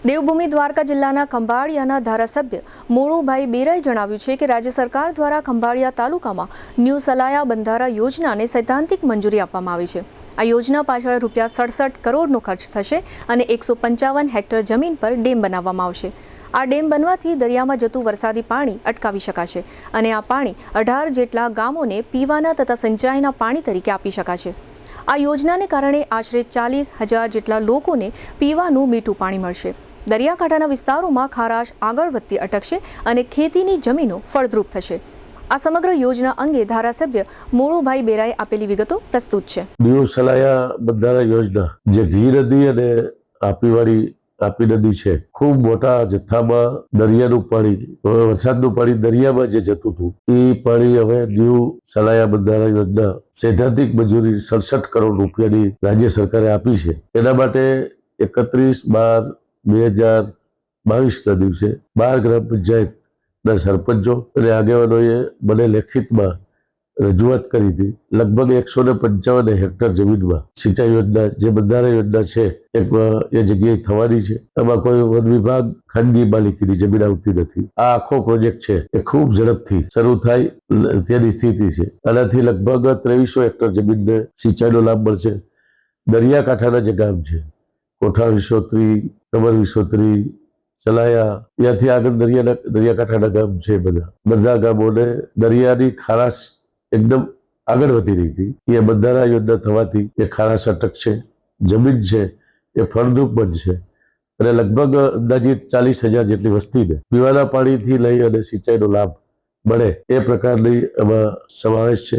દેવભૂમિ દ્વારકા જિલ્લાના ખંભાળિયાના ધારાસભ્ય મોળુભાઈ બેરાએ જણાવ્યું છે કે રાજ્ય સરકાર દ્વારા ખંભાળિયા તાલુકામાં ન્યૂ સલાયા બંધારા યોજનાને સૈદ્ધાંતિક મંજૂરી આપવામાં આવી છે। આ યોજના પાછળ ₹67 કરોડનો ખર્ચ થશે અને 155 હેક્ટર જમીન પર ડેમ બનાવવામાં આવશે। આ ડેમ બનવાથી દરિયામાં જતું વરસાદી પાણી અટકાવી શકાશે અને આ પાણી 18 જેટલા ગામોને પીવાના તથા સિંચાઈના પાણી તરીકે આપી શકાશે। આ યોજનાને કારણે આશરે 40,000 જેટલા લોકોને પીવાનું મીઠું પાણી મળશે। દરિયાકાંઠાના વિસ્તારોમાં ખારાશ આગળ વધતી અટકશે અને ખેતીની જમીનો ફળદ્રુપ થશે। આ સમગ્ર યોજના અંગે ધારાસભ્ય મોળુભાઈ બેરાએ આપેલી વિગતો પ્રસ્તુત છે। ન્યૂ સલાયા બંધારા યોજના જે ઘી નદી અને તાપી નદી છે, ખૂબ મોટા જથ્થામાં દરિયાનું પાણી, વરસાદનું પાણી દરિયામાં જે જતું હતું એ પાણી હવે ન્યૂ સલાયા બંધારા યોજના સૈદ્ધાંતિક મંજૂરી 67 કરોડ રૂપિયાની રાજ્ય સરકારે આપી છે। એના માટે 31/12/2022ના દિવસે 12 ગ્રામ પંચાયતના સરપંચો અને આગેવાનોએ મને લેખિતમાં રજૂઆત કરી હતી। લગભગ 155 હેક્ટર જમીનમાં સિંચાઈ યોજના જે બંધારા યોજના છે એ જગ્યાએ થવાની છે। એમાં કોઈ વન વિભાગ ખાનગી માલિકીની જમીન આવતી નથી। આ આખો પ્રોજેક્ટ છે એ ખૂબ ઝડપથી શરૂ થાય તેની સ્થિતિ છે। આનાથી લગભગ 2300 હેક્ટર જમીનને સિંચાઈનો લાભ મળશે। દરિયાકાંઠાના જે ગામ છે, કોઠા વિસોત્રી, કમર વિસોત્રી, સલાયા, ત્યાંથી આગળ દરિયાકાંઠાના ગામ છે, બધા ગામોને દરિયાની ખારાશ એકદમ આગળ વધી રહી હતી। એ બંધારા યોજના થવાથી એ ખારાશ અટકશે, જમીન છે એ ફળદ્રુપ બનશે અને લગભગ અંદાજિત 40,000 જેટલી વસ્તીને પીવાના પાણીથી લઈ અને સિંચાઈનો લાભ મળે એ પ્રકારની એમાં સમાવેશ છે।